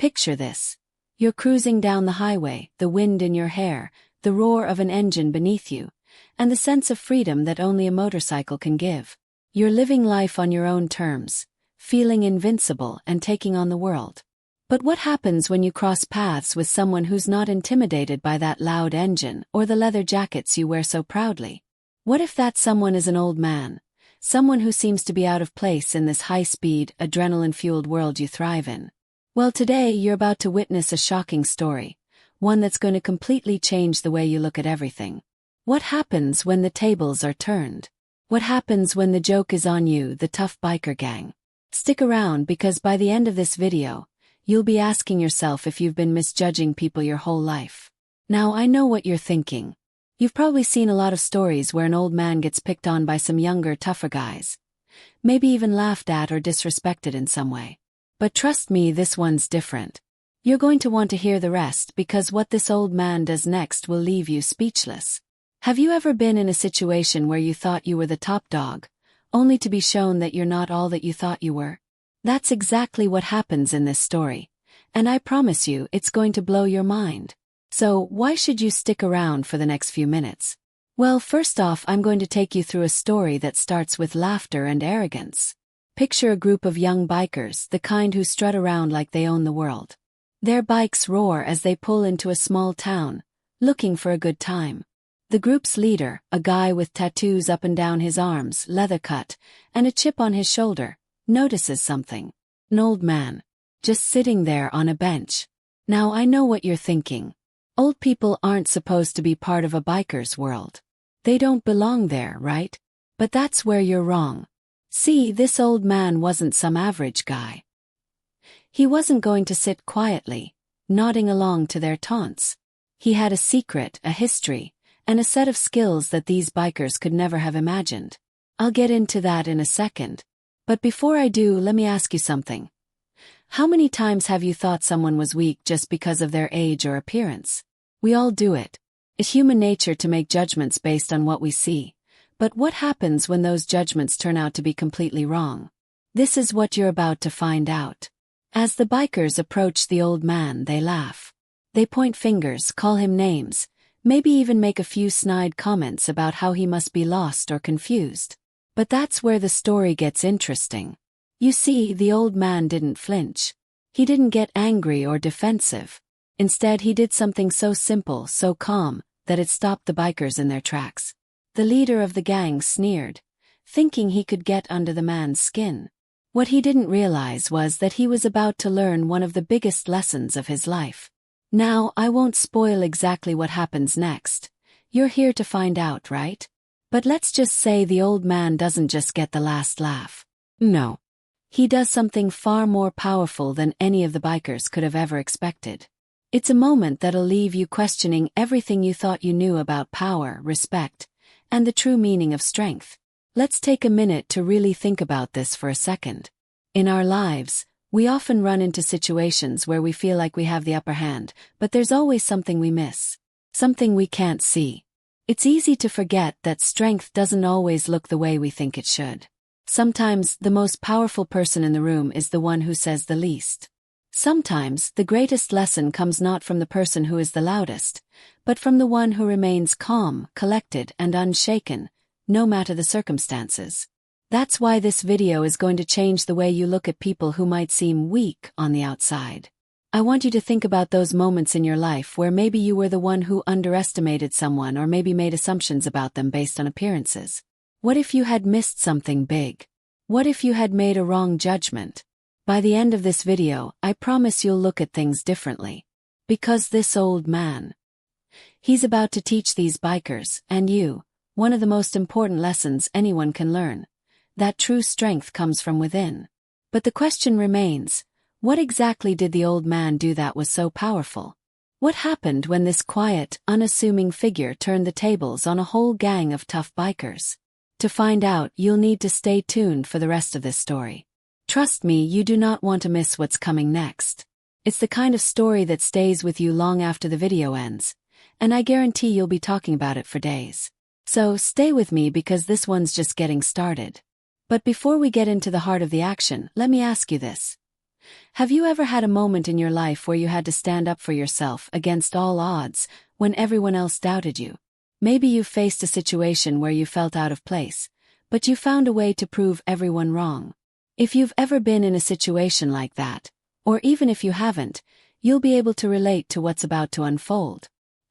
Picture this. You're cruising down the highway, the wind in your hair, the roar of an engine beneath you, and the sense of freedom that only a motorcycle can give. You're living life on your own terms, feeling invincible and taking on the world. But what happens when you cross paths with someone who's not intimidated by that loud engine or the leather jackets you wear so proudly? What if that someone is an old man, someone who seems to be out of place in this high-speed, adrenaline-fueled world you thrive in? Well, today you're about to witness a shocking story, one that's going to completely change the way you look at everything. What happens when the tables are turned? What happens when the joke is on you, the tough biker gang? Stick around because by the end of this video, you'll be asking yourself if you've been misjudging people your whole life. Now, I know what you're thinking. You've probably seen a lot of stories where an old man gets picked on by some younger, tougher guys. Maybe even laughed at or disrespected in some way. But trust me, this one's different. You're going to want to hear the rest because what this old man does next will leave you speechless. Have you ever been in a situation where you thought you were the top dog, only to be shown that you're not all that you thought you were? That's exactly what happens in this story, and I promise you it's going to blow your mind. So, why should you stick around for the next few minutes? Well, first off, I'm going to take you through a story that starts with laughter and arrogance. Picture a group of young bikers, the kind who strut around like they own the world. Their bikes roar as they pull into a small town, looking for a good time. The group's leader, a guy with tattoos up and down his arms, leather cut, and a chip on his shoulder, notices something. An old man, just sitting there on a bench. Now I know what you're thinking. Old people aren't supposed to be part of a biker's world. They don't belong there, right? But that's where you're wrong. See, this old man wasn't some average guy. He wasn't going to sit quietly, nodding along to their taunts. He had a secret, a history, and a set of skills that these bikers could never have imagined. I'll get into that in a second. But before I do, let me ask you something. How many times have you thought someone was weak just because of their age or appearance? We all do it. It's human nature to make judgments based on what we see. But what happens when those judgments turn out to be completely wrong? This is what you're about to find out. As the bikers approach the old man, they laugh. They point fingers, call him names, maybe even make a few snide comments about how he must be lost or confused. But that's where the story gets interesting. You see, the old man didn't flinch. He didn't get angry or defensive. Instead, he did something so simple, so calm, that it stopped the bikers in their tracks. The leader of the gang sneered, thinking he could get under the man's skin. What he didn't realize was that he was about to learn one of the biggest lessons of his life. Now, I won't spoil exactly what happens next. You're here to find out, right? But let's just say the old man doesn't just get the last laugh. No. He does something far more powerful than any of the bikers could have ever expected. It's a moment that'll leave you questioning everything you thought you knew about power, respect, and the true meaning of strength. Let's take a minute to really think about this for a second. In our lives, we often run into situations where we feel like we have the upper hand, but there's always something we miss. Something we can't see. It's easy to forget that strength doesn't always look the way we think it should. Sometimes, the most powerful person in the room is the one who says the least. Sometimes, the greatest lesson comes not from the person who is the loudest, but from the one who remains calm, collected, and unshaken, no matter the circumstances. That's why this video is going to change the way you look at people who might seem weak on the outside. I want you to think about those moments in your life where maybe you were the one who underestimated someone or maybe made assumptions about them based on appearances. What if you had missed something big? What if you had made a wrong judgment? By the end of this video, I promise you'll look at things differently. Because this old man, he's about to teach these bikers, and you, one of the most important lessons anyone can learn. That true strength comes from within. But the question remains, what exactly did the old man do that was so powerful? What happened when this quiet, unassuming figure turned the tables on a whole gang of tough bikers? To find out, you'll need to stay tuned for the rest of this story. Trust me, you do not want to miss what's coming next. It's the kind of story that stays with you long after the video ends, and I guarantee you'll be talking about it for days. So stay with me because this one's just getting started. But before we get into the heart of the action, let me ask you this. Have you ever had a moment in your life where you had to stand up for yourself against all odds, when everyone else doubted you? Maybe you faced a situation where you felt out of place, but you found a way to prove everyone wrong. If you've ever been in a situation like that, or even if you haven't, you'll be able to relate to what's about to unfold.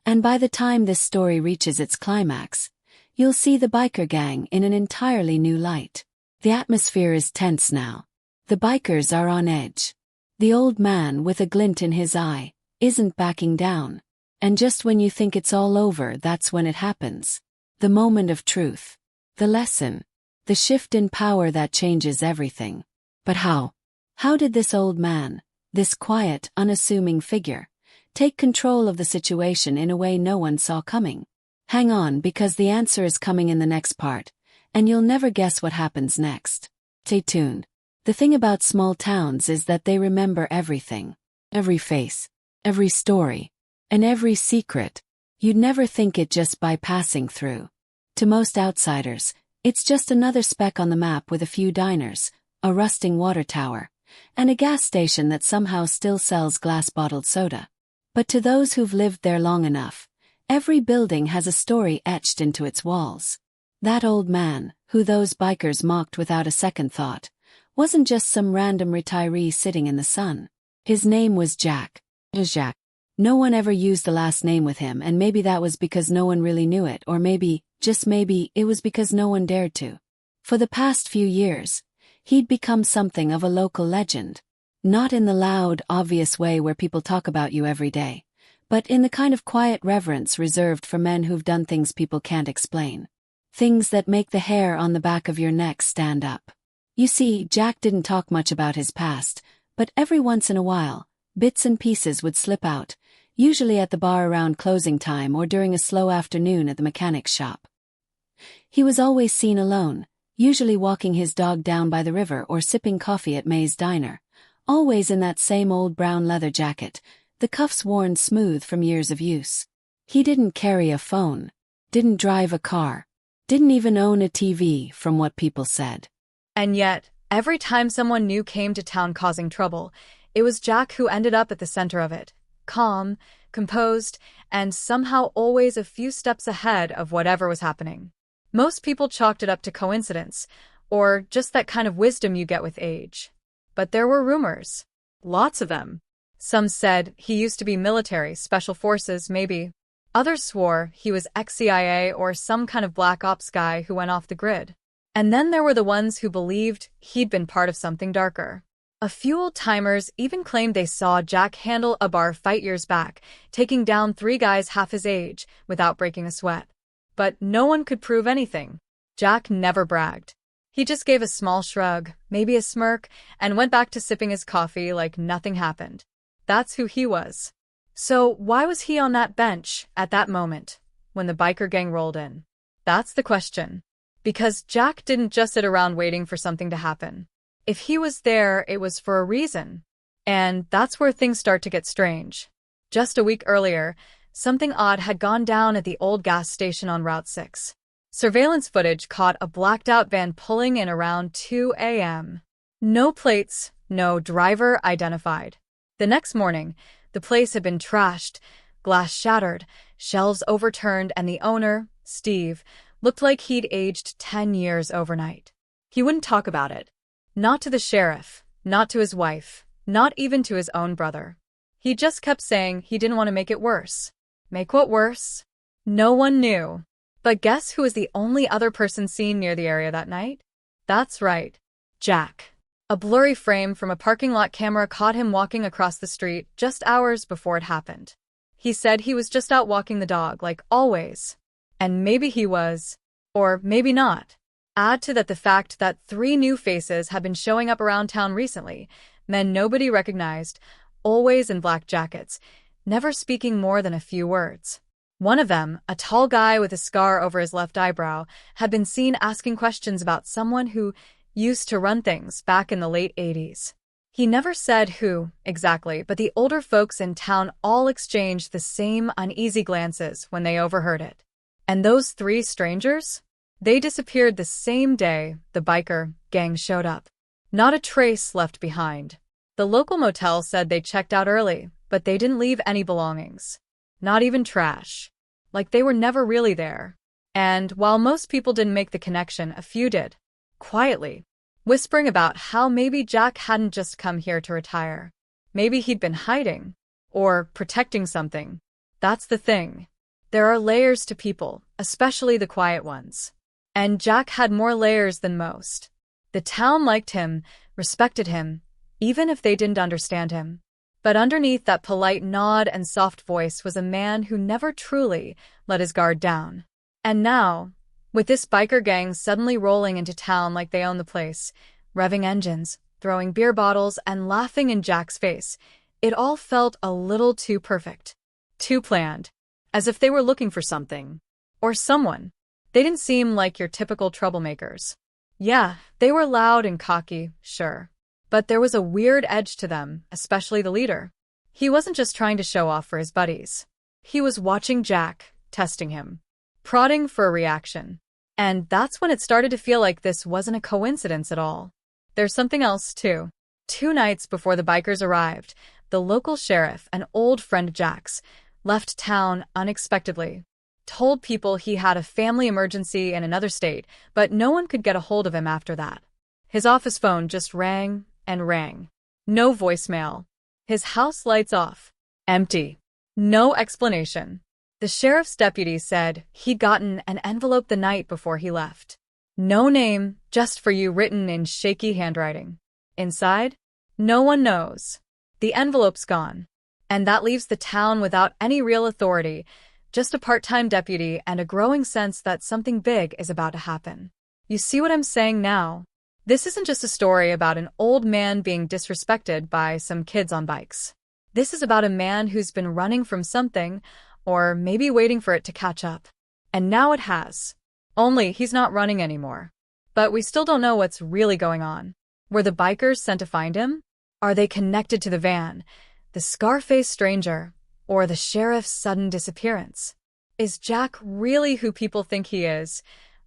And by the time this story reaches its climax, you'll see the biker gang in an entirely new light. The atmosphere is tense now. The bikers are on edge. The old man, with a glint in his eye, isn't backing down. And just when you think it's all over, that's when it happens. The moment of truth. The lesson. The shift in power that changes everything. But how? How did this old man, this quiet, unassuming figure, take control of the situation in a way no one saw coming? Hang on, because the answer is coming in the next part, and you'll never guess what happens next. Stay tuned. The thing about small towns is that they remember everything. Every face. Every story. And every secret. You'd never think it just by passing through. To most outsiders, it's just another speck on the map with a few diners, a rusting water tower, and a gas station that somehow still sells glass-bottled soda. But to those who've lived there long enough, every building has a story etched into its walls. That old man, who those bikers mocked without a second thought, wasn't just some random retiree sitting in the sun. His name was Jack. Jack. No one ever used the last name with him, and maybe that was because no one really knew it, or maybe, just maybe, it was because no one dared to. For the past few years, he'd become something of a local legend. Not in the loud, obvious way where people talk about you every day, but in the kind of quiet reverence reserved for men who've done things people can't explain. Things that make the hair on the back of your neck stand up. You see, Jack didn't talk much about his past, but every once in a while, bits and pieces would slip out, usually at the bar around closing time or during a slow afternoon at the mechanic's shop. He was always seen alone, usually walking his dog down by the river or sipping coffee at May's Diner, always in that same old brown leather jacket, the cuffs worn smooth from years of use. He didn't carry a phone, didn't drive a car, didn't even own a TV, from what people said. And yet, every time someone new came to town causing trouble, it was Jack who ended up at the center of it. Calm, composed, and somehow always a few steps ahead of whatever was happening. Most people chalked it up to coincidence, or just that kind of wisdom you get with age. But there were rumors. Lots of them. Some said he used to be military, special forces, maybe. Others swore he was ex-CIA or some kind of black ops guy who went off the grid. And then there were the ones who believed he'd been part of something darker. A few old-timers even claimed they saw Jack handle a bar fight years back, taking down 3 guys half his age without breaking a sweat. But no one could prove anything. Jack never bragged. He just gave a small shrug, maybe a smirk, and went back to sipping his coffee like nothing happened. That's who he was. So why was he on that bench at that moment, when the biker gang rolled in? That's the question. Because Jack didn't just sit around waiting for something to happen. If he was there, it was for a reason. And that's where things start to get strange. Just a week earlier, something odd had gone down at the old gas station on Route 6. Surveillance footage caught a blacked-out van pulling in around 2 a.m. No plates, no driver identified. The next morning, the place had been trashed, glass shattered, shelves overturned, and the owner, Steve, looked like he'd aged 10 years overnight. He wouldn't talk about it. Not to the sheriff, not to his wife, not even to his own brother. He just kept saying he didn't want to make it worse. Make what worse? No one knew. But guess who was the only other person seen near the area that night? That's right, Jack. A blurry frame from a parking lot camera caught him walking across the street just hours before it happened. He said he was just out walking the dog, like always. And maybe he was. Or maybe not. Add to that the fact that 3 new faces had been showing up around town recently, men nobody recognized, always in black jackets, never speaking more than a few words. One of them, a tall guy with a scar over his left eyebrow, had been seen asking questions about someone who used to run things back in the late 80s. He never said who, exactly, but the older folks in town all exchanged the same uneasy glances when they overheard it. And those 3 strangers? They disappeared the same day the biker gang showed up. Not a trace left behind. The local motel said they checked out early, but they didn't leave any belongings. Not even trash. Like they were never really there. And while most people didn't make the connection, a few did. Quietly. Whispering about how maybe Jack hadn't just come here to retire. Maybe he'd been hiding. Or protecting something. That's the thing. There are layers to people, especially the quiet ones. And Jack had more layers than most. The town liked him, respected him, even if they didn't understand him. But underneath that polite nod and soft voice was a man who never truly let his guard down. And now, with this biker gang suddenly rolling into town like they own the place, revving engines, throwing beer bottles, and laughing in Jack's face, it all felt a little too perfect. Too planned. As if they were looking for something. Or someone. They didn't seem like your typical troublemakers. Yeah, they were loud and cocky, sure. But there was a weird edge to them, especially the leader. He wasn't just trying to show off for his buddies. He was watching Jack, testing him. Prodding for a reaction. And that's when it started to feel like this wasn't a coincidence at all. There's something else, too. 2 nights before the bikers arrived, the local sheriff, an old friend of Jack's, left town unexpectedly. Told people he had a family emergency in another state, but no one could get a hold of him after that. His office phone just rang and rang. No voicemail. His house lights off. Empty. No explanation. The sheriff's deputy said he'd gotten an envelope the night before he left. No name, just for you written in shaky handwriting. Inside? No one knows. The envelope's gone. And that leaves the town without any real authority, just a part-time deputy and a growing sense that something big is about to happen. You see what I'm saying now? This isn't just a story about an old man being disrespected by some kids on bikes. This is about a man who's been running from something, or maybe waiting for it to catch up. And now it has. Only he's not running anymore. But we still don't know what's really going on. Were the bikers sent to find him? Are they connected to the van, the Scarface stranger, or the sheriff's sudden disappearance? Is Jack really who people think he is?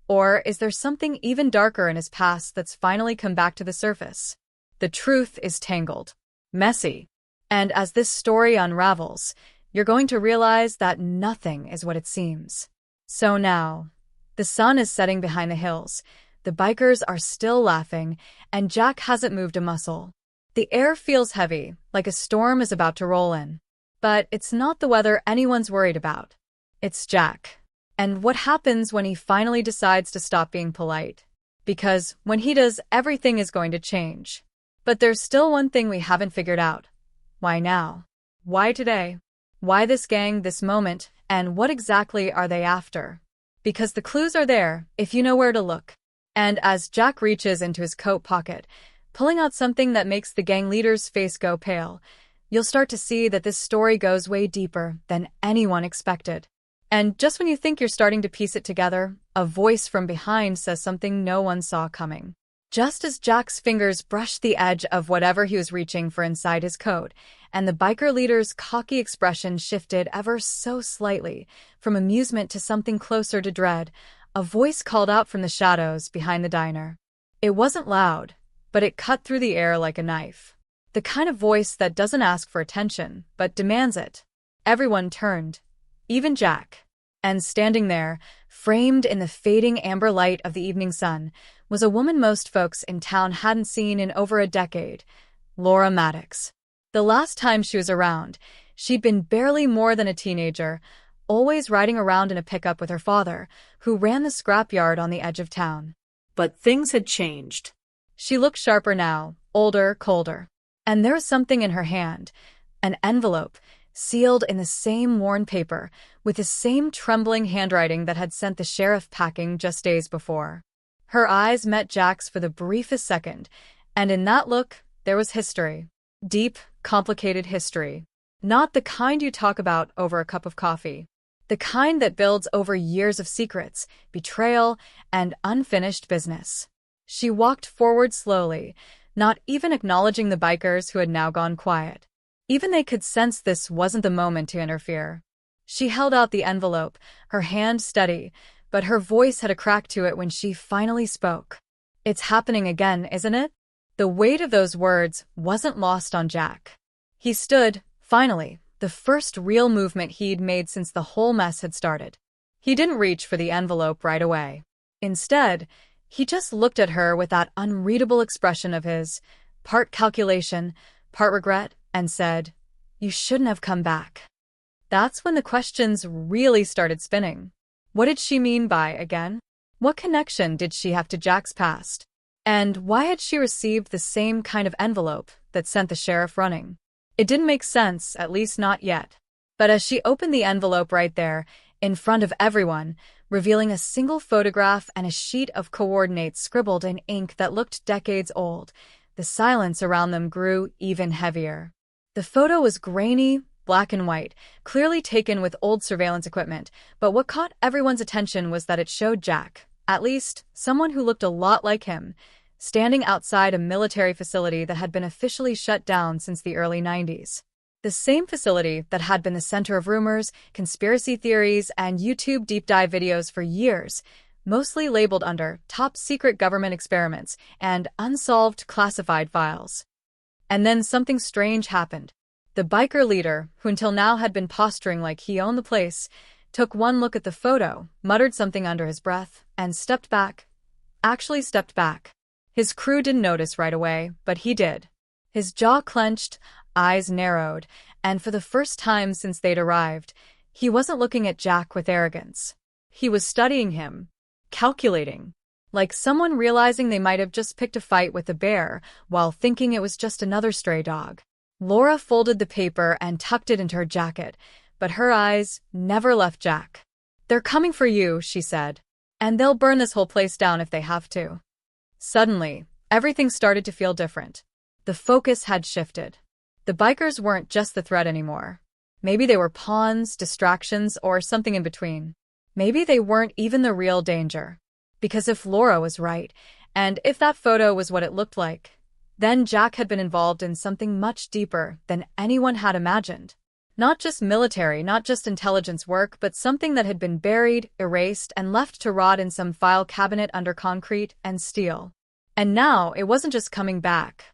Or is there something even darker in his past that's finally come back to the surface? The truth is tangled, messy. And as this story unravels, you're going to realize that nothing is what it seems. So now, the sun is setting behind the hills, the bikers are still laughing, and Jack hasn't moved a muscle. The air feels heavy, like a storm is about to roll in. But it's not the weather anyone's worried about. It's Jack. And what happens when he finally decides to stop being polite? Because when he does, everything is going to change. But there's still one thing we haven't figured out. Why now? Why today? Why this gang, this moment, and what exactly are they after? Because the clues are there, if you know where to look. And as Jack reaches into his coat pocket, pulling out something that makes the gang leader's face go pale, you'll start to see that this story goes way deeper than anyone expected. And just when you think you're starting to piece it together, a voice from behind says something no one saw coming. Just as Jack's fingers brushed the edge of whatever he was reaching for inside his coat, and the biker leader's cocky expression shifted ever so slightly from amusement to something closer to dread, a voice called out from the shadows behind the diner. It wasn't loud, but it cut through the air like a knife. The kind of voice that doesn't ask for attention, but demands it. Everyone turned, even Jack. And standing there, framed in the fading amber light of the evening sun, was a woman most folks in town hadn't seen in over a decade, Laura Maddox. The last time she was around, she'd been barely more than a teenager, always riding around in a pickup with her father, who ran the scrapyard on the edge of town. But things had changed. She looked sharper now, older, colder. And there was something in her hand, an envelope, sealed in the same worn paper, with the same trembling handwriting that had sent the sheriff packing just days before. Her eyes met Jack's for the briefest second, and in that look, there was history. Deep, complicated history. Not the kind you talk about over a cup of coffee. The kind that builds over years of secrets, betrayal, and unfinished business. She walked forward slowly, not even acknowledging the bikers who had now gone quiet. Even they could sense this wasn't the moment to interfere. She held out the envelope, her hand steady, but her voice had a crack to it when she finally spoke. "It's happening again, isn't it?" The weight of those words wasn't lost on Jack. He stood, finally, the first real movement he'd made since the whole mess had started. He didn't reach for the envelope right away. Instead, he just looked at her with that unreadable expression of his, part calculation, part regret, and said, "You shouldn't have come back." That's when the questions really started spinning. What did she mean by again? What connection did she have to Jack's past? And why had she received the same kind of envelope that sent the sheriff running? It didn't make sense, at least not yet. But as she opened the envelope right there, in front of everyone, revealing a single photograph and a sheet of coordinates scribbled in ink that looked decades old, the silence around them grew even heavier. The photo was grainy, black and white, clearly taken with old surveillance equipment, but what caught everyone's attention was that it showed Jack, at least someone who looked a lot like him, standing outside a military facility that had been officially shut down since the early 90s. The same facility that had been the center of rumors, conspiracy theories, and YouTube deep dive videos for years, mostly labeled under top secret government experiments and unsolved classified files. And then something strange happened. The biker leader, who until now had been posturing like he owned the place, took one look at the photo, muttered something under his breath, and stepped back. Actually stepped back. His crew didn't notice right away, but he did. His jaw clenched, eyes narrowed, and for the first time since they'd arrived, he wasn't looking at Jack with arrogance. He was studying him, calculating, like someone realizing they might have just picked a fight with a bear while thinking it was just another stray dog. Laura folded the paper and tucked it into her jacket, but her eyes never left Jack. "They're coming for you," she said, "and they'll burn this whole place down if they have to." Suddenly, everything started to feel different. The focus had shifted. The bikers weren't just the threat anymore. Maybe they were pawns, distractions, or something in between. Maybe they weren't even the real danger. Because if Laura was right, and if that photo was what it looked like, then Jack had been involved in something much deeper than anyone had imagined. Not just military, not just intelligence work, but something that had been buried, erased, and left to rot in some file cabinet under concrete and steel. And now it wasn't just coming back.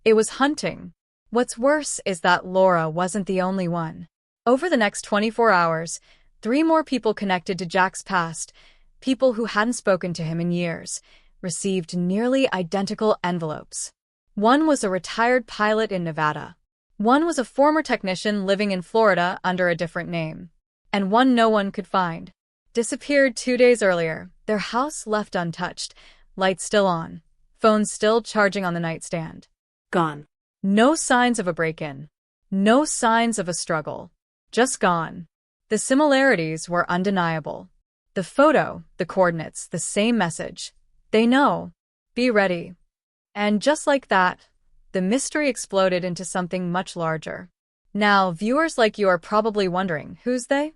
It was hunting. What's worse is that Laura wasn't the only one. Over the next 24 hours, 3 more people connected to Jack's past, people who hadn't spoken to him in years, received nearly identical envelopes. One was a retired pilot in Nevada. One was a former technician living in Florida under a different name. And one no one could find. Disappeared 2 days earlier, their house left untouched, lights still on, phones still charging on the nightstand. Gone. No signs of a break-in. No signs of a struggle. Just gone. The similarities were undeniable. The photo, the coordinates, the same message. They know. Be ready. And just like that, the mystery exploded into something much larger. Now, viewers like you are probably wondering, who's they?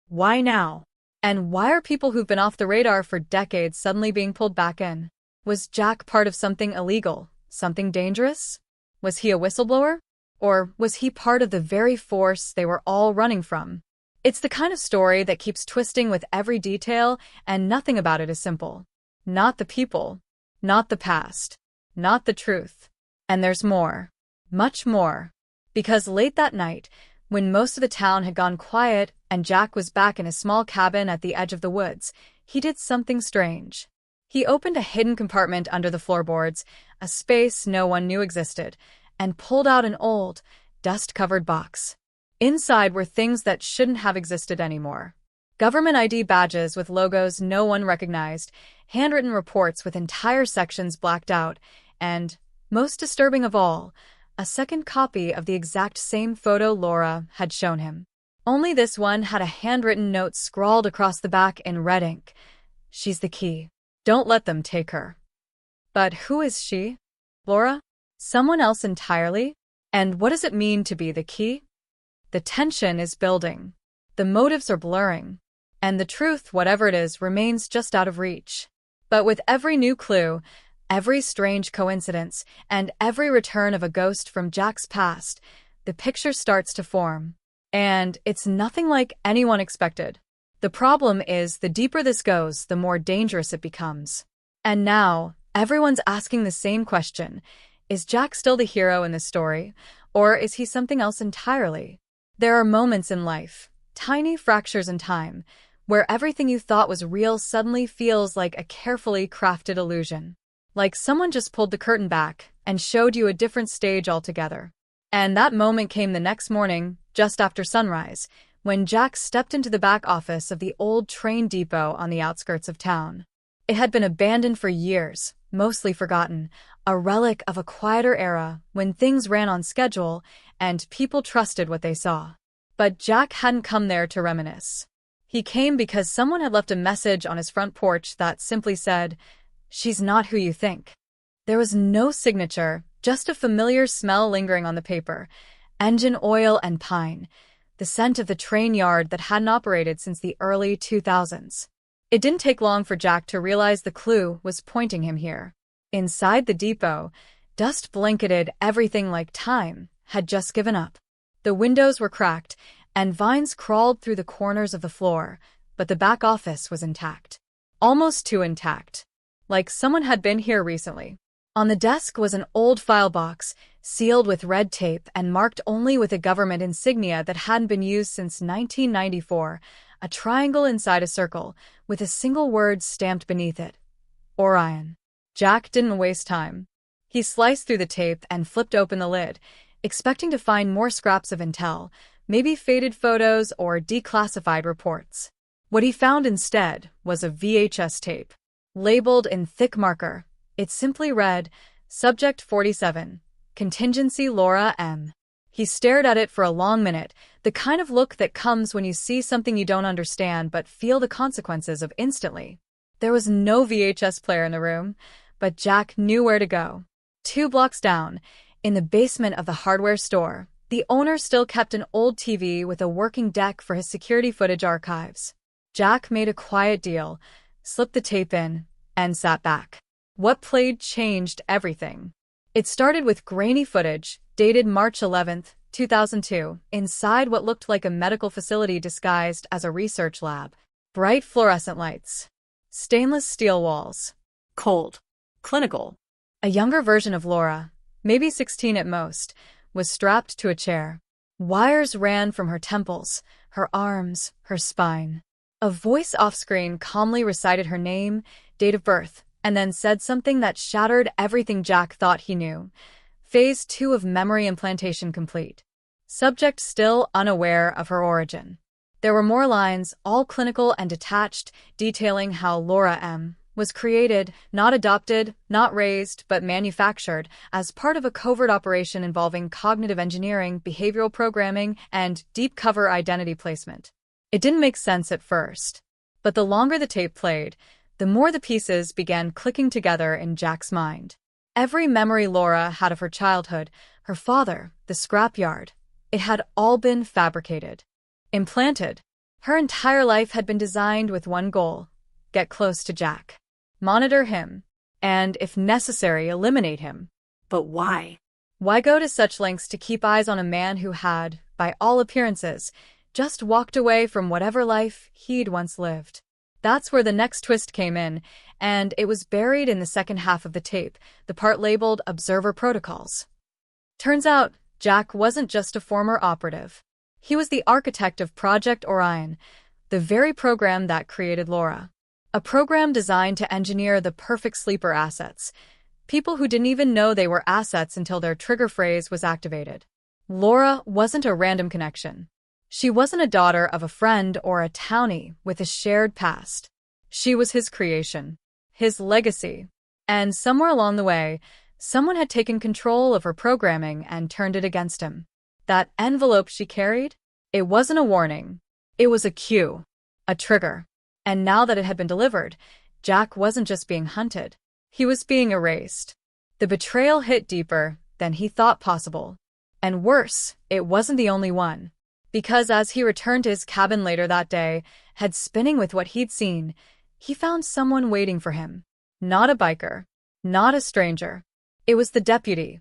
Why now? And why are people who've been off the radar for decades suddenly being pulled back in? Was Jack part of something illegal? Something dangerous? Was he a whistleblower? Or was he part of the very force they were all running from? It's the kind of story that keeps twisting with every detail, and nothing about it is simple. Not the people. Not the past. Not the truth. And there's more. Much more. Because late that night, when most of the town had gone quiet and Jack was back in a small cabin at the edge of the woods, he did something strange. He opened a hidden compartment under the floorboards, a space no one knew existed, and pulled out an old, dust-covered box. Inside were things that shouldn't have existed anymore. Government ID badges with logos no one recognized, handwritten reports with entire sections blacked out, and, most disturbing of all, a second copy of the exact same photo Laura had shown him. Only this one had a handwritten note scrawled across the back in red ink. "She's the key. Don't let them take her." But who is she? Laura? Someone else entirely? And what does it mean to be the key? The tension is building. The motives are blurring. And the truth, whatever it is, remains just out of reach. But with every new clue, every strange coincidence, and every return of a ghost from Jack's past, the picture starts to form. And it's nothing like anyone expected. The problem is, the deeper this goes, the more dangerous it becomes. And now, everyone's asking the same question. Is Jack still the hero in this story, or is he something else entirely? There are moments in life, tiny fractures in time, where everything you thought was real suddenly feels like a carefully crafted illusion. Like someone just pulled the curtain back and showed you a different stage altogether. And that moment came the next morning, just after sunrise, when Jack stepped into the back office of the old train depot on the outskirts of town. It had been abandoned for years, mostly forgotten, a relic of a quieter era when things ran on schedule and people trusted what they saw. But Jack hadn't come there to reminisce. He came because someone had left a message on his front porch that simply said, "She's not who you think." There was no signature, just a familiar smell lingering on the paper, engine oil and pine, the scent of the train yard that hadn't operated since the early 2000s. It didn't take long for Jack to realize the clue was pointing him here. Inside the depot, dust blanketed everything like time had just given up. The windows were cracked, and vines crawled through the corners of the floor, but the back office was intact. Almost too intact. Like someone had been here recently. On the desk was an old file box, sealed with red tape and marked only with a government insignia that hadn't been used since 1994, a triangle inside a circle, with a single word stamped beneath it. Orion. Jack didn't waste time. He sliced through the tape and flipped open the lid, expecting to find more scraps of intel, maybe faded photos or declassified reports. What he found instead was a VHS tape. Labeled in thick marker, it simply read, Subject 47, Contingency Laura M. He stared at it for a long minute, the kind of look that comes when you see something you don't understand but feel the consequences of instantly. There was no VHS player in the room, but Jack knew where to go. 2 blocks down, in the basement of the hardware store, the owner still kept an old TV with a working deck for his security footage archives. Jack made a quiet deal, slipped the tape in, and sat back. What played changed everything. It started with grainy footage, dated March 11, 2002, inside what looked like a medical facility disguised as a research lab. Bright fluorescent lights. Stainless steel walls. Cold. Clinical. A younger version of Laura, maybe 16 at most, was strapped to a chair. Wires ran from her temples, her arms, her spine. A voice off-screen calmly recited her name, date of birth, and then said something that shattered everything Jack thought he knew. Phase 2 of memory implantation complete. Subject still unaware of her origin. There were more lines, all clinical and detached, detailing how Laura M. was created, not adopted, not raised, but manufactured, as part of a covert operation involving cognitive engineering, behavioral programming, and deep cover identity placement. It didn't make sense at first, but the longer the tape played, the more the pieces began clicking together in Jack's mind. Every memory Laura had of her childhood, her father, the scrapyard, it had all been fabricated. Implanted. Her entire life had been designed with one goal: get close to Jack. Monitor him. And, if necessary, eliminate him. But why? Why go to such lengths to keep eyes on a man who had, by all appearances, just walked away from whatever life he'd once lived? That's where the next twist came in, and it was buried in the second half of the tape, the part labeled Observer Protocols. Turns out, Jack wasn't just a former operative. He was the architect of Project Orion, the very program that created Laura. A program designed to engineer the perfect sleeper assets, people who didn't even know they were assets until their trigger phrase was activated. Laura wasn't a random connection. She wasn't a daughter of a friend or a townie with a shared past. She was his creation, his legacy. And somewhere along the way, someone had taken control of her programming and turned it against him. That envelope she carried? It wasn't a warning. It was a cue, a trigger. And now that it had been delivered, Jack wasn't just being hunted. He was being erased. The betrayal hit deeper than he thought possible. And worse, it wasn't the only one. Because as he returned to his cabin later that day, head spinning with what he'd seen, he found someone waiting for him. Not a biker. Not a stranger. It was the deputy.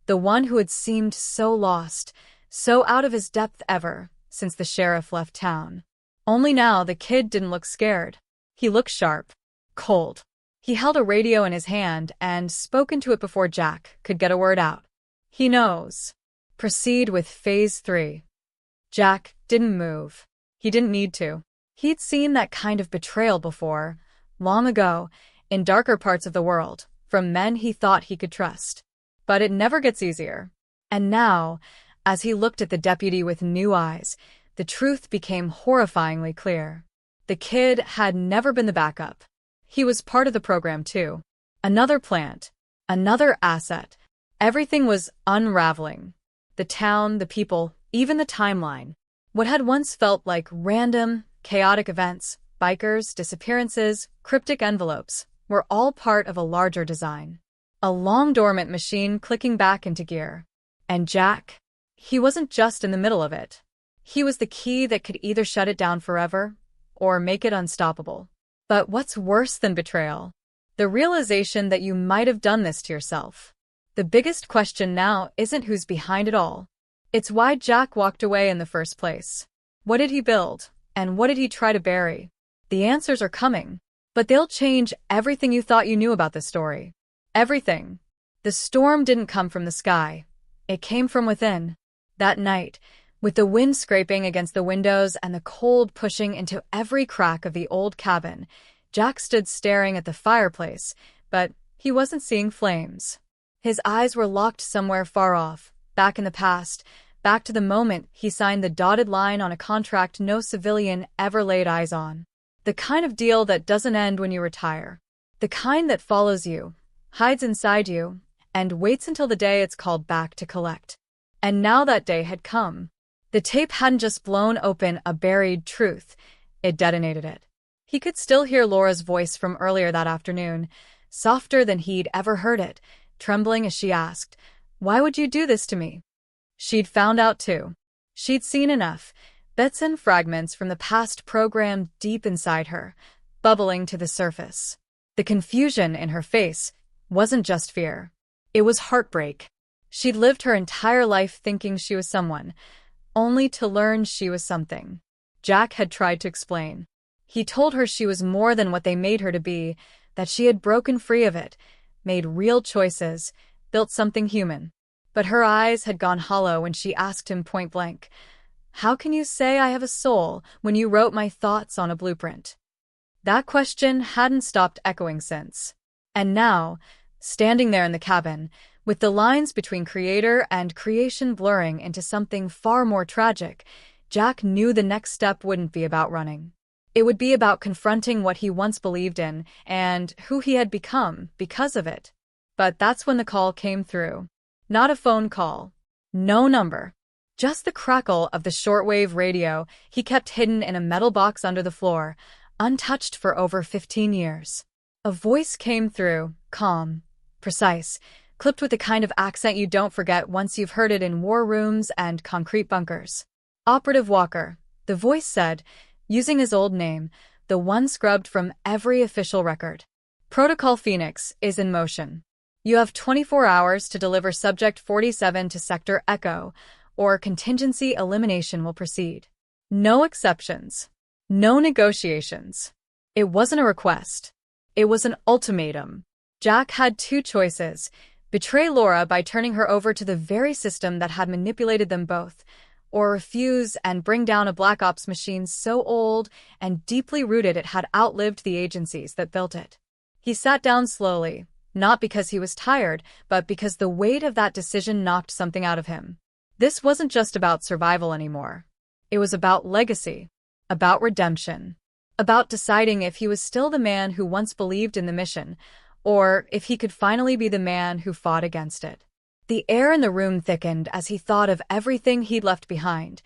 The one who had seemed so lost, so out of his depth ever since the sheriff left town. Only now the kid didn't look scared. He looked sharp. Cold. He held a radio in his hand and spoke into it before Jack could get a word out. He knows. Proceed with Phase 3. Jack didn't move. He didn't need to. He'd seen that kind of betrayal before, long ago, in darker parts of the world, from men he thought he could trust. But it never gets easier. And now, as he looked at the deputy with new eyes, the truth became horrifyingly clear. The kid had never been the backup. He was part of the program too. Another plant. Another asset. Everything was unraveling. The town, the people, even the timeline. What had once felt like random, chaotic events, bikers, disappearances, cryptic envelopes, were all part of a larger design. A long-dormant machine clicking back into gear. And Jack? He wasn't just in the middle of it. He was the key that could either shut it down forever or make it unstoppable. But what's worse than betrayal? The realization that you might have done this to yourself. The biggest question now isn't who's behind it all. It's why Jack walked away in the first place. What did he build? And what did he try to bury? The answers are coming. But they'll change everything you thought you knew about this story. Everything. The storm didn't come from the sky. It came from within. That night, with the wind scraping against the windows and the cold pushing into every crack of the old cabin, Jack stood staring at the fireplace, but he wasn't seeing flames. His eyes were locked somewhere far off, back in the past, back to the moment he signed the dotted line on a contract no civilian ever laid eyes on. The kind of deal that doesn't end when you retire. The kind that follows you, hides inside you, and waits until the day it's called back to collect. And now that day had come. The tape hadn't just blown open a buried truth, it detonated it. He could still hear Laura's voice from earlier that afternoon, softer than he'd ever heard it, trembling as she asked, "Why would you do this to me?" She'd found out too. She'd seen enough, bits and fragments from the past programmed deep inside her, bubbling to the surface. The confusion in her face wasn't just fear. It was heartbreak. She'd lived her entire life thinking she was someone, only to learn she was something. Jack had tried to explain. He told her she was more than what they made her to be, that she had broken free of it, made real choices, built something human. But her eyes had gone hollow when she asked him point blank, "How can you say I have a soul when you wrote my thoughts on a blueprint?" That question hadn't stopped echoing since. And now, standing there in the cabin, with the lines between creator and creation blurring into something far more tragic, Jack knew the next step wouldn't be about running. It would be about confronting what he once believed in and who he had become because of it. But that's when the call came through. Not a phone call. No number. Just the crackle of the shortwave radio he kept hidden in a metal box under the floor, untouched for over 15 years. A voice came through, calm, precise, clipped with the kind of accent you don't forget once you've heard it in war rooms and concrete bunkers. "Operative Walker," the voice said, using his old name, the one scrubbed from every official record. "Protocol Phoenix is in motion. You have 24 hours to deliver Subject 47 to Sector Echo, or contingency elimination will proceed. No exceptions. No negotiations." It wasn't a request. It was an ultimatum. Jack had two choices: betray Laura by turning her over to the very system that had manipulated them both, or refuse and bring down a Black Ops machine so old and deeply rooted it had outlived the agencies that built it. He sat down slowly, not because he was tired, but because the weight of that decision knocked something out of him. This wasn't just about survival anymore. It was about legacy, about redemption, about deciding if he was still the man who once believed in the mission, or if he could finally be the man who fought against it. The air in the room thickened as he thought of everything he'd left behind,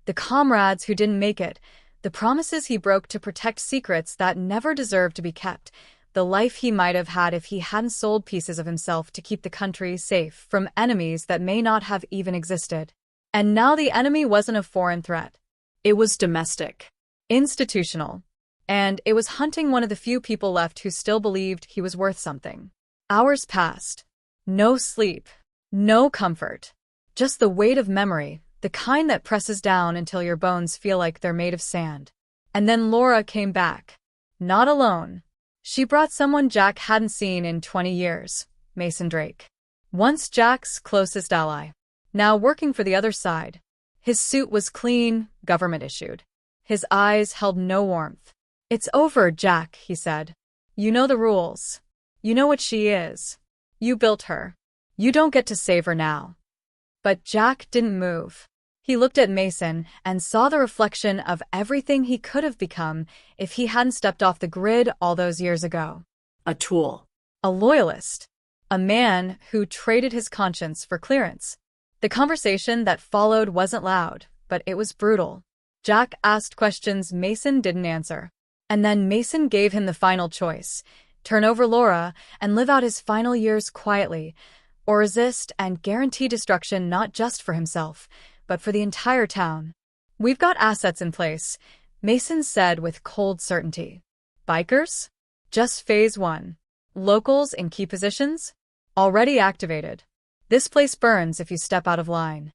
the comrades who didn't make it, the promises he broke to protect secrets that never deserved to be kept, the life he might have had if he hadn't sold pieces of himself to keep the country safe from enemies that may not have even existed. And now the enemy wasn't a foreign threat. It was domestic, institutional. And it was hunting one of the few people left who still believed he was worth something. Hours passed. No sleep. No comfort. Just the weight of memory, the kind that presses down until your bones feel like they're made of sand. And then Laura came back. Not alone. She brought someone Jack hadn't seen in 20 years, Mason Drake. Once Jack's closest ally. Now working for the other side. His suit was clean, government-issued. His eyes held no warmth. "It's over, Jack," he said. "You know the rules. You know what she is. You built her. You don't get to save her now." But Jack didn't move. He looked at Mason and saw the reflection of everything he could have become if he hadn't stepped off the grid all those years ago. A tool. A loyalist. A man who traded his conscience for clearance. The conversation that followed wasn't loud, but it was brutal. Jack asked questions Mason didn't answer. And then Mason gave him the final choice: turn over Laura and live out his final years quietly, or resist and guarantee destruction not just for himself, but for the entire town. "We've got assets in place," Mason said with cold certainty. "Bikers? Just phase 1. Locals in key positions? Already activated. This place burns if you step out of line."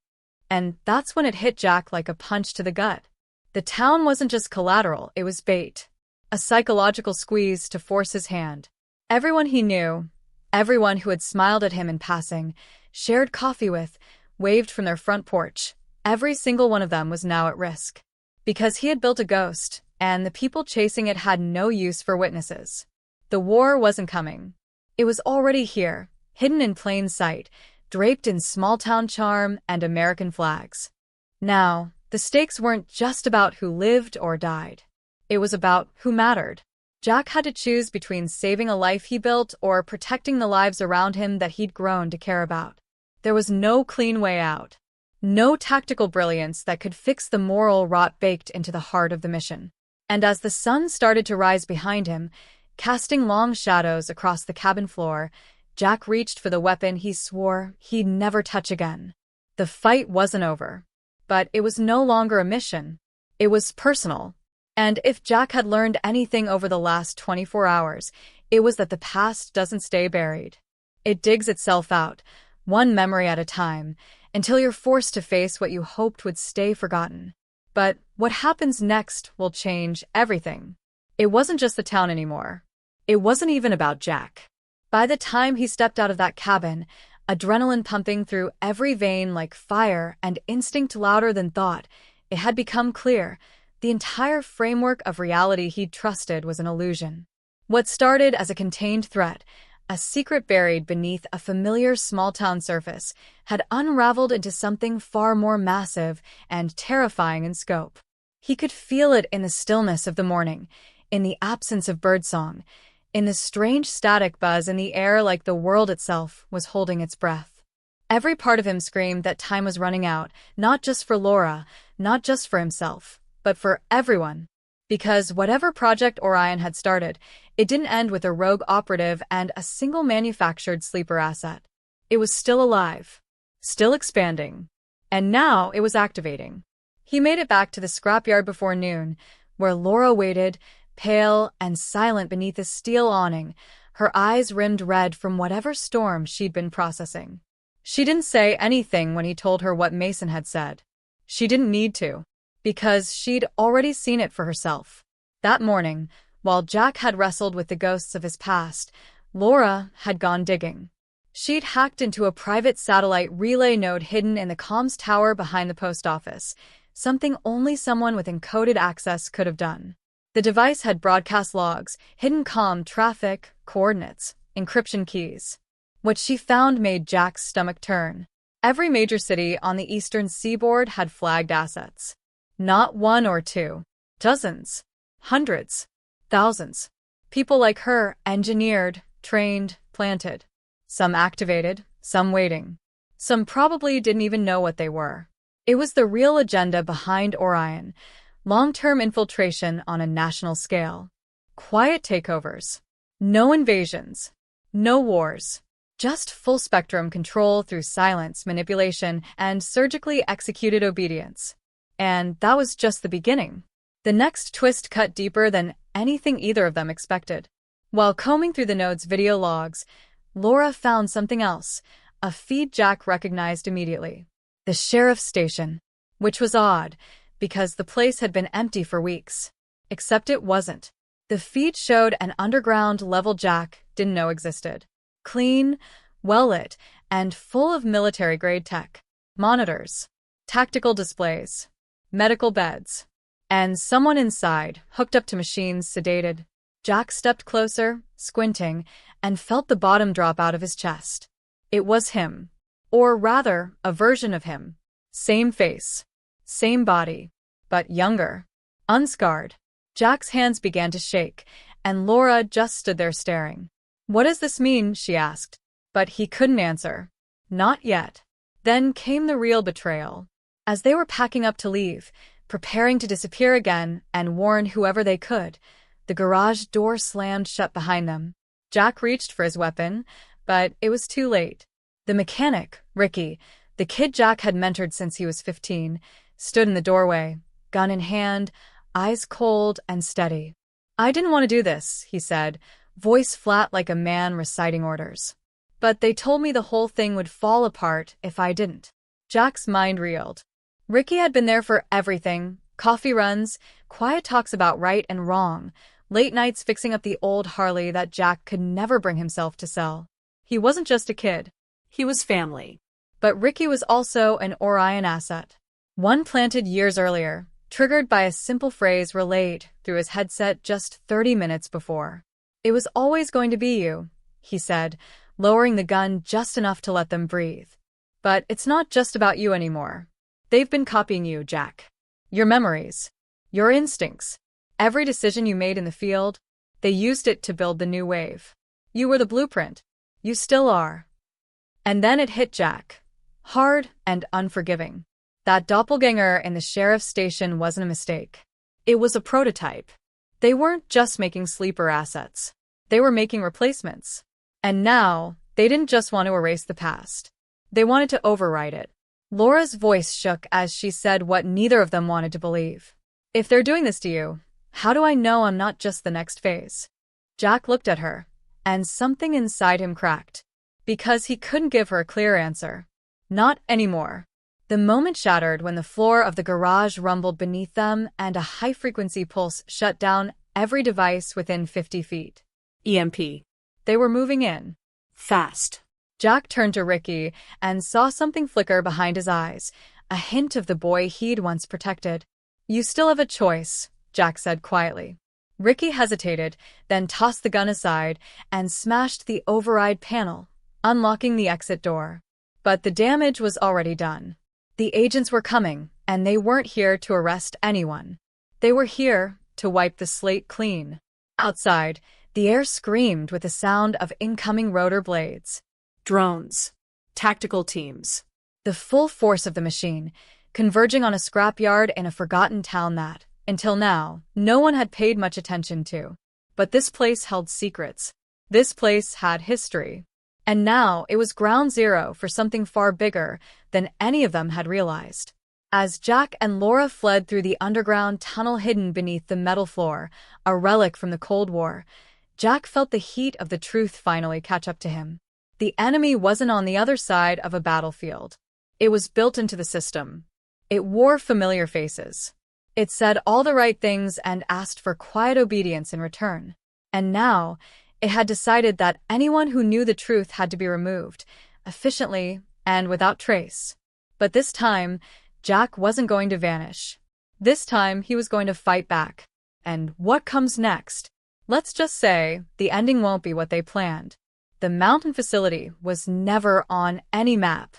And that's when it hit Jack like a punch to the gut. The town wasn't just collateral, it was bait. A psychological squeeze to force his hand. Everyone he knew, everyone who had smiled at him in passing, shared coffee with, waved from their front porch, every single one of them was now at risk. Because he had built a ghost, and the people chasing it had no use for witnesses. The war wasn't coming. It was already here, hidden in plain sight, draped in small-town charm and American flags. Now, the stakes weren't just about who lived or died. It was about who mattered. Jack had to choose between saving a life he built or protecting the lives around him that he'd grown to care about. There was no clean way out. No tactical brilliance that could fix the moral rot baked into the heart of the mission. And as the sun started to rise behind him, casting long shadows across the cabin floor, Jack reached for the weapon he swore he'd never touch again. The fight wasn't over. But it was no longer a mission. It was personal. And if Jack had learned anything over the last 24 hours, it was that the past doesn't stay buried. It digs itself out, one memory at a time, until you're forced to face what you hoped would stay forgotten. But what happens next will change everything. It wasn't just the town anymore. It wasn't even about Jack. By the time he stepped out of that cabin, adrenaline pumping through every vein like fire and instinct louder than thought, it had become clear. The entire framework of reality he'd trusted was an illusion. What started as a contained threat, a secret buried beneath a familiar small-town surface, had unraveled into something far more massive and terrifying in scope. He could feel it in the stillness of the morning, in the absence of birdsong, in the strange static buzz in the air like the world itself was holding its breath. Every part of him screamed that time was running out, not just for Laura, not just for himself, but for everyone. Because whatever project Orion had started, it didn't end with a rogue operative and a single manufactured sleeper asset. It was still alive, still expanding, and now it was activating. He made it back to the scrapyard before noon, where Laura waited, pale and silent beneath a steel awning, her eyes rimmed red from whatever storm she'd been processing. She didn't say anything when he told her what Mason had said. She didn't need to, because she'd already seen it for herself. That morning, while Jack had wrestled with the ghosts of his past, Laura had gone digging. She'd hacked into a private satellite relay node hidden in the comms tower behind the post office, something only someone with encoded access could have done. The device had broadcast logs, hidden comm traffic, coordinates, encryption keys. What she found made Jack's stomach turn. Every major city on the eastern seaboard had flagged assets. Not one or two. Dozens. Hundreds. Thousands. People like her, engineered, trained, planted. Some activated, some waiting. Some probably didn't even know what they were. It was the real agenda behind Orion. Long-term infiltration on a national scale. Quiet takeovers. No invasions. No wars. Just full-spectrum control through silence, manipulation, and surgically executed obedience. And that was just the beginning. The next twist cut deeper than anything either of them expected. While combing through the node's video logs, Laura found something else, a feed Jack recognized immediately. The sheriff's station. Which was odd, because the place had been empty for weeks. Except it wasn't. The The feed showed an underground level Jack didn't know existed. Clean, well-lit, and full of military-grade tech. Monitors, tactical displays, medical beds, and someone inside, hooked up to machines, sedated. Jack stepped closer, squinting, and felt the bottom drop out of his chest. It was him. Or rather, a version of him. Same face, same body, but younger, unscarred. Jack's hands began to shake, and Laura just stood there staring. "What does this mean?" she asked. But he couldn't answer. Not yet. Then came the real betrayal. As they were packing up to leave, preparing to disappear again and warn whoever they could, the garage door slammed shut behind them. Jack reached for his weapon, but it was too late. The mechanic, Ricky, the kid Jack had mentored since he was 15, stood in the doorway, gun in hand, eyes cold and steady. "I didn't want to do this," he said, voice flat like a man reciting orders. "But they told me the whole thing would fall apart if I didn't." Jack's mind reeled. Ricky had been there for everything: coffee runs, quiet talks about right and wrong, late nights fixing up the old Harley that Jack could never bring himself to sell. He wasn't just a kid. He was family. But Ricky was also an Orion asset. One planted years earlier, triggered by a simple phrase relayed through his headset just 30 minutes before. "It was always going to be you," he said, lowering the gun just enough to let them breathe. "But it's not just about you anymore. They've been copying you, Jack. Your memories, your instincts, every decision you made in the field, they used it to build the new wave. You were the blueprint. You still are." And then it hit Jack. Hard and unforgiving. That doppelganger in the sheriff's station wasn't a mistake. It was a prototype. They weren't just making sleeper assets. They were making replacements. And now, they didn't just want to erase the past. They wanted to override it. Laura's voice shook as she said what neither of them wanted to believe. "If they're doing this to you, how do I know I'm not just the next phase?" Jack looked at her, and something inside him cracked. Because he couldn't give her a clear answer. Not anymore. The moment shattered when the floor of the garage rumbled beneath them and a high-frequency pulse shut down every device within 50 feet. EMP. They were moving in. Fast. Jack turned to Ricky and saw something flicker behind his eyes, a hint of the boy he'd once protected. "You still have a choice," Jack said quietly. Ricky hesitated, then tossed the gun aside and smashed the override panel, unlocking the exit door. But the damage was already done. The agents were coming, and they weren't here to arrest anyone. They were here to wipe the slate clean. Outside, the air screamed with the sound of incoming rotor blades. Drones. Tactical teams. The full force of the machine, converging on a scrapyard in a forgotten town that, until now, no one had paid much attention to. But this place held secrets. This place had history. And now it was ground zero for something far bigger than any of them had realized. As Jack and Laura fled through the underground tunnel hidden beneath the metal floor, a relic from the Cold War, Jack felt the heat of the truth finally catch up to him. The enemy wasn't on the other side of a battlefield. It was built into the system. It wore familiar faces. It said all the right things and asked for quiet obedience in return. And now, it had decided that anyone who knew the truth had to be removed, efficiently and without trace. But this time, Jack wasn't going to vanish. This time, he was going to fight back. And what comes next? Let's just say, the ending won't be what they planned. The mountain facility was never on any map.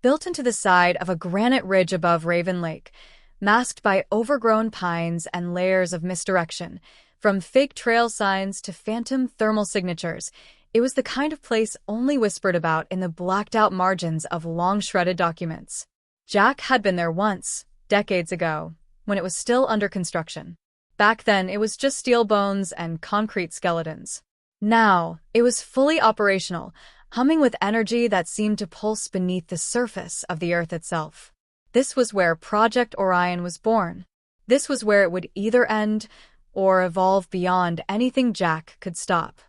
Built into the side of a granite ridge above Raven Lake, masked by overgrown pines and layers of misdirection, from fake trail signs to phantom thermal signatures, it was the kind of place only whispered about in the blacked-out margins of long-shredded documents. Jack had been there once, decades ago, when it was still under construction. Back then, it was just steel bones and concrete skeletons. Now, it was fully operational, humming with energy that seemed to pulse beneath the surface of the Earth itself. This was where Project Orion was born. This was where it would either end or evolve beyond anything Jack could stop.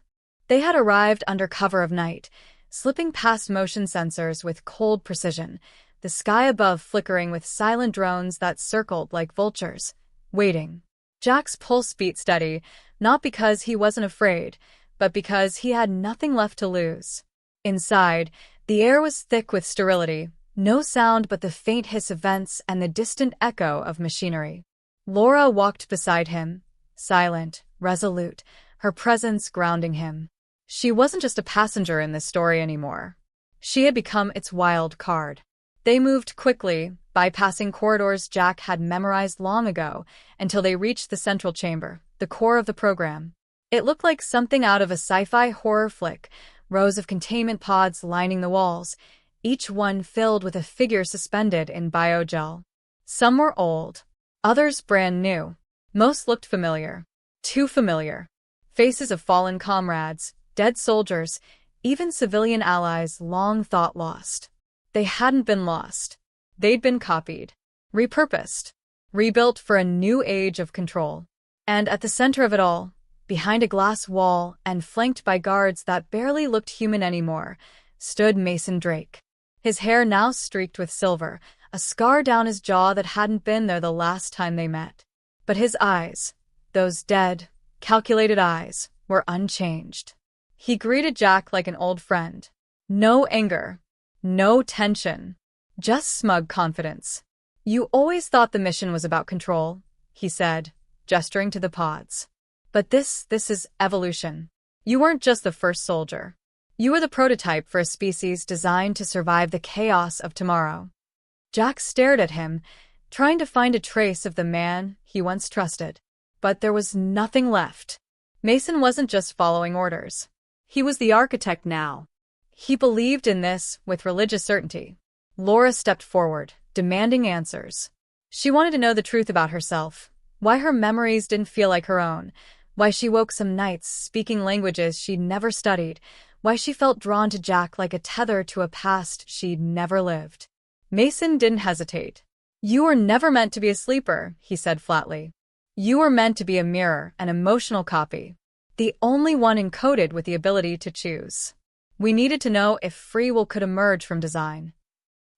They had arrived under cover of night, slipping past motion sensors with cold precision, the sky above flickering with silent drones that circled like vultures, waiting. Jack's pulse beat steady, Not because he wasn't afraid, but because he had nothing left to lose. Inside, the air was thick with sterility, no sound but the faint hiss of vents and the distant echo of machinery. Laura walked beside him, silent, resolute, her presence grounding him. She wasn't just a passenger in this story anymore. She had become its wild card. They moved quickly, bypassing corridors Jack had memorized long ago, until they reached the central chamber, the core of the program. It looked like something out of a sci-fi horror flick, rows of containment pods lining the walls, each one filled with a figure suspended in biogel. Some were old, others brand new. Most looked familiar. Too familiar. Faces of fallen comrades, dead soldiers, even civilian allies long thought lost. They hadn't been lost. They'd been copied, repurposed, rebuilt for a new age of control. And at the center of it all, behind a glass wall and flanked by guards that barely looked human anymore, stood Mason Drake. His hair now streaked with silver, a scar down his jaw that hadn't been there the last time they met. But his eyes, those dead, calculated eyes, were unchanged. He greeted Jack like an old friend. No anger, no tension, just smug confidence. "You always thought the mission was about control," he said, gesturing to the pods. "But this is evolution. You weren't just the first soldier. You were the prototype for a species designed to survive the chaos of tomorrow." Jack stared at him, trying to find a trace of the man he once trusted. But there was nothing left. Mason wasn't just following orders. He was the architect now. He believed in this with religious certainty. Laura stepped forward, demanding answers. She wanted to know the truth about herself, why her memories didn't feel like her own, why she woke some nights speaking languages she'd never studied, why she felt drawn to Jack like a tether to a past she'd never lived. Mason didn't hesitate. "You were never meant to be a sleeper," he said flatly. "You were meant to be a mirror, an emotional copy. The only one encoded with the ability to choose. We needed to know if free will could emerge from design."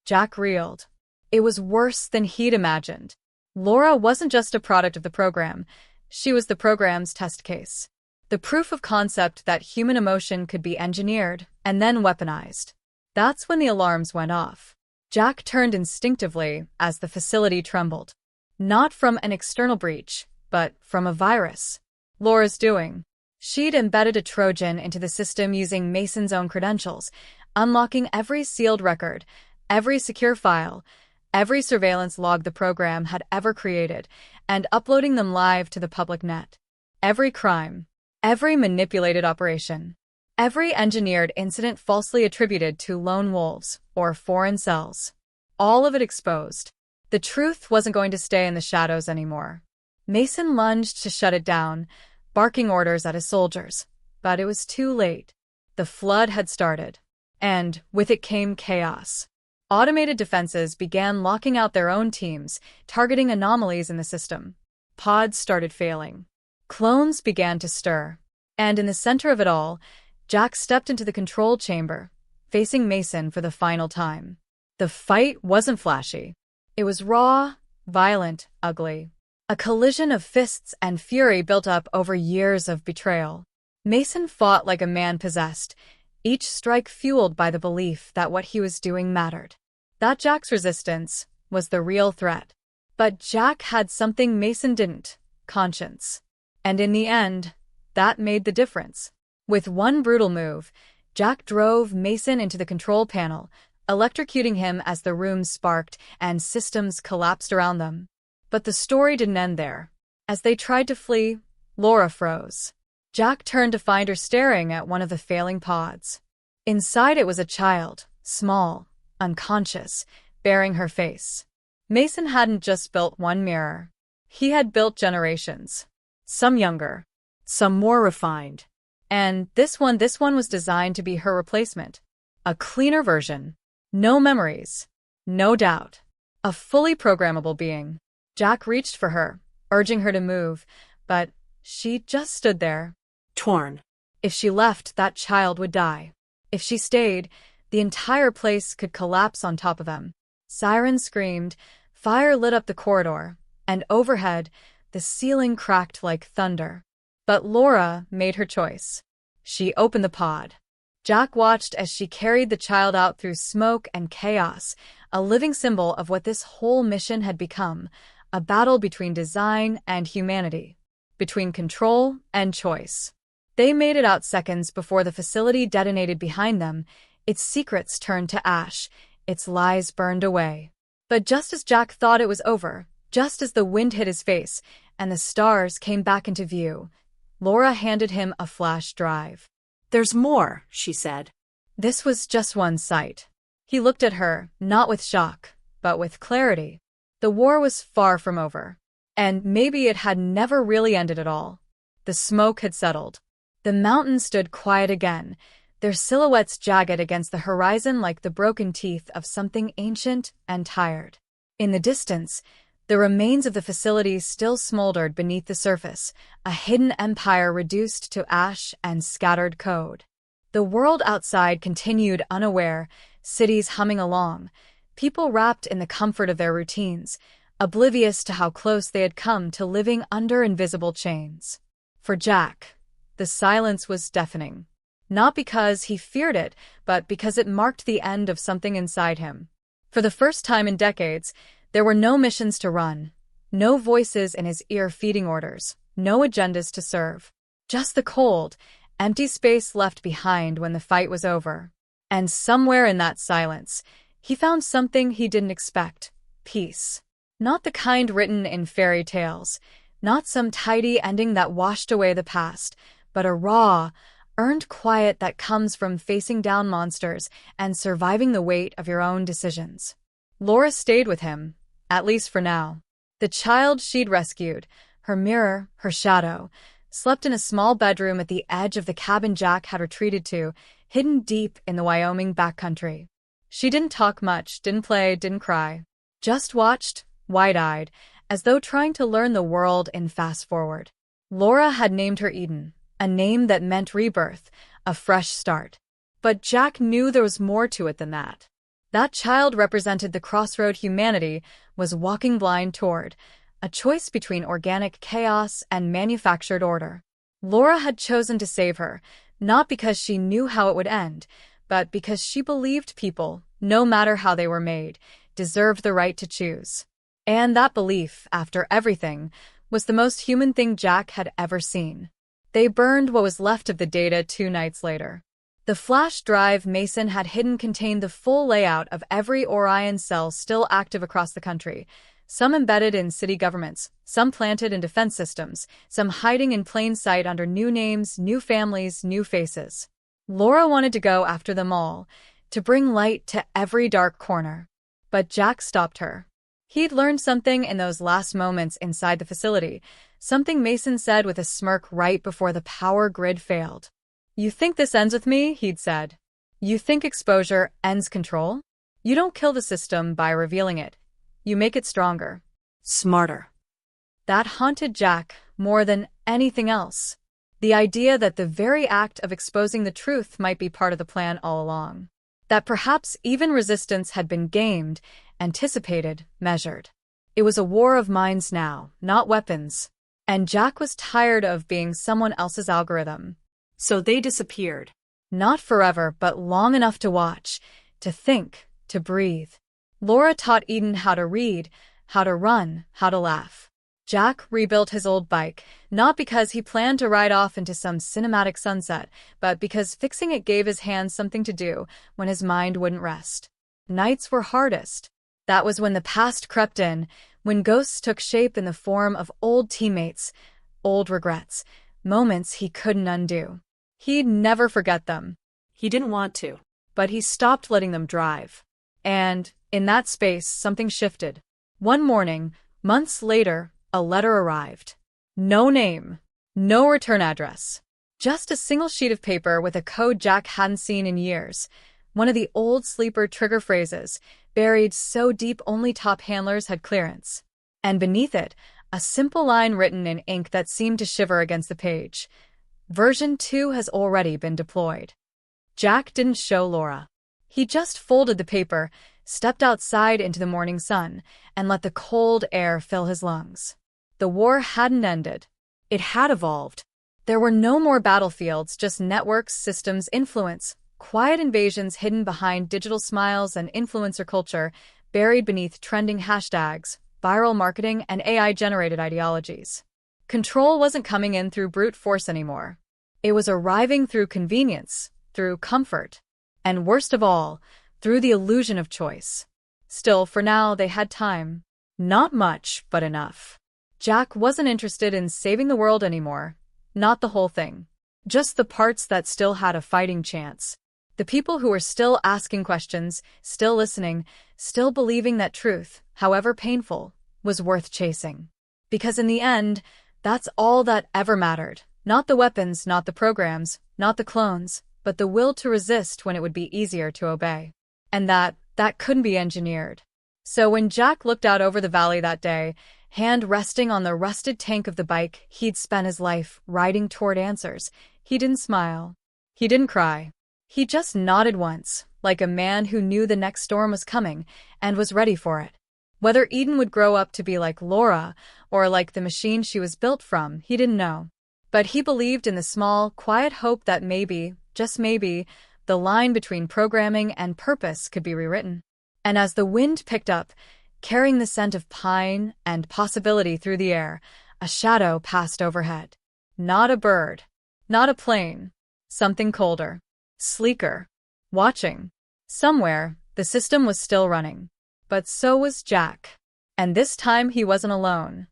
Jack reeled. It was worse than he'd imagined. Laura wasn't just a product of the program. She was the program's test case. The proof of concept that human emotion could be engineered and then weaponized. That's when the alarms went off. Jack turned instinctively as the facility trembled. Not from an external breach, but from a virus. Laura's doing. She'd embedded a Trojan into the system using Mason's own credentials, unlocking every sealed record, every secure file, every surveillance log the program had ever created, and uploading them live to the public net. Every crime, every manipulated operation, every engineered incident falsely attributed to lone wolves or foreign cells. All of it exposed. The truth wasn't going to stay in the shadows anymore. Mason lunged to shut it down, barking orders at his soldiers. But it was too late. The flood had started. And with it came chaos. Automated defenses began locking out their own teams, targeting anomalies in the system. Pods started failing. Clones began to stir. And in the center of it all, Jack stepped into the control chamber, facing Mason for the final time. The fight wasn't flashy. It was raw, violent, ugly. A collision of fists and fury built up over years of betrayal. Mason fought like a man possessed, each strike fueled by the belief that what he was doing mattered. That Jack's resistance was the real threat. But Jack had something Mason didn't: conscience. And in the end, that made the difference. With one brutal move, Jack drove Mason into the control panel, electrocuting him as the room sparked and systems collapsed around them. But the story didn't end there. As they tried to flee, Laura froze. Jack turned to find her staring at one of the failing pods. Inside it was a child, small, unconscious, bearing her face. Mason hadn't just built one mirror. He had built generations. Some younger, some more refined. And this one was designed to be her replacement. A cleaner version. No memories. No doubt. A fully programmable being. Jack reached for her, urging her to move, but she just stood there. Torn. If she left, that child would die. If she stayed, the entire place could collapse on top of them. Sirens screamed, fire lit up the corridor, and overhead, the ceiling cracked like thunder. But Laura made her choice. She opened the pod. Jack watched as she carried the child out through smoke and chaos, a living symbol of what this whole mission had become, a battle between design and humanity, between control and choice. They made it out seconds before the facility detonated behind them, its secrets turned to ash, its lies burned away. But just as Jack thought it was over, just as the wind hit his face and the stars came back into view, Laura handed him a flash drive. "There's more," she said. This was just one sight. He looked at her, not with shock, but with clarity. The war was far from over. And maybe it had never really ended at all. The smoke had settled. The mountains stood quiet again, their silhouettes jagged against the horizon like the broken teeth of something ancient and tired. In the distance, the remains of the facility still smoldered beneath the surface, a hidden empire reduced to ash and scattered code. The world outside continued unaware, cities humming along, people wrapped in the comfort of their routines, oblivious to how close they had come to living under invisible chains. For Jack, the silence was deafening. Not because he feared it, but because it marked the end of something inside him. For the first time in decades, there were no missions to run, no voices in his ear feeding orders, no agendas to serve. Just the cold, empty space left behind when the fight was over. And somewhere in that silence, he found something he didn't expect: peace. Not the kind written in fairy tales, not some tidy ending that washed away the past, but a raw, earned quiet that comes from facing down monsters and surviving the weight of your own decisions. Laura stayed with him, at least for now. The child she'd rescued, her mirror, her shadow, slept in a small bedroom at the edge of the cabin Jack had retreated to, hidden deep in the Wyoming backcountry. She didn't talk much, didn't play, didn't cry. Just watched, wide-eyed, as though trying to learn the world in fast forward. Laura had named her Eden, a name that meant rebirth, a fresh start. But Jack knew there was more to it than that. That child represented the crossroad humanity was walking blind toward, a choice between organic chaos and manufactured order. Laura had chosen to save her, not because she knew how it would end, but because she believed people, no matter how they were made, deserved the right to choose. And that belief, after everything, was the most human thing Jack had ever seen. They burned what was left of the data 2 nights later. The flash drive Mason had hidden contained the full layout of every Orion cell still active across the country, some embedded in city governments, some planted in defense systems, some hiding in plain sight under new names, new families, new faces. Laura wanted to go after them all, to bring light to every dark corner. But Jack stopped her. He'd learned something in those last moments inside the facility, something Mason said with a smirk right before the power grid failed. "You think this ends with me?" he'd said. "You think exposure ends control? You don't kill the system by revealing it. You make it stronger. Smarter." That haunted Jack more than anything else. The idea that the very act of exposing the truth might be part of the plan all along. That perhaps even resistance had been gamed, anticipated, measured. It was a war of minds now, not weapons. And Jack was tired of being someone else's algorithm. So they disappeared. Not forever, but long enough to watch, to think, to breathe. Laura taught Eden how to read, how to run, how to laugh. Jack rebuilt his old bike, not because he planned to ride off into some cinematic sunset, but because fixing it gave his hands something to do when his mind wouldn't rest. Nights were hardest. That was when the past crept in, when ghosts took shape in the form of old teammates, old regrets, moments he couldn't undo. He'd never forget them. He didn't want to. But he stopped letting them drive. And, in that space, something shifted. One morning, months later, a letter arrived. No name, no return address. Just a single sheet of paper with a code Jack hadn't seen in years. One of the old sleeper trigger phrases, buried so deep only top handlers had clearance. And beneath it, a simple line written in ink that seemed to shiver against the page. Version 2 has already been deployed. Jack didn't show Laura. He just folded the paper, stepped outside into the morning sun, and let the cold air fill his lungs. The war hadn't ended. It had evolved. There were no more battlefields, just networks, systems, influence, quiet invasions hidden behind digital smiles and influencer culture, buried beneath trending hashtags, viral marketing, and AI-generated ideologies. Control wasn't coming in through brute force anymore. It was arriving through convenience, through comfort, and worst of all, through the illusion of choice. Still, for now, they had time. Not much, but enough. Jack wasn't interested in saving the world anymore. Not the whole thing. Just the parts that still had a fighting chance. The people who were still asking questions, still listening, still believing that truth, however painful, was worth chasing. Because in the end, that's all that ever mattered. Not the weapons, not the programs, not the clones, but the will to resist when it would be easier to obey. And that couldn't be engineered. So when Jack looked out over the valley that day, hand resting on the rusted tank of the bike he'd spent his life riding toward answers, he didn't smile. He didn't cry. He just nodded once, like a man who knew the next storm was coming and was ready for it. Whether Eden would grow up to be like Laura or like the machine she was built from, he didn't know. But he believed in the small, quiet hope that maybe, just maybe, the line between programming and purpose could be rewritten. And as the wind picked up, carrying the scent of pine and possibility through the air, a shadow passed overhead. Not a bird. Not a plane. Something colder. Sleeker. Watching. Somewhere, the system was still running. But so was Jack. And this time he wasn't alone.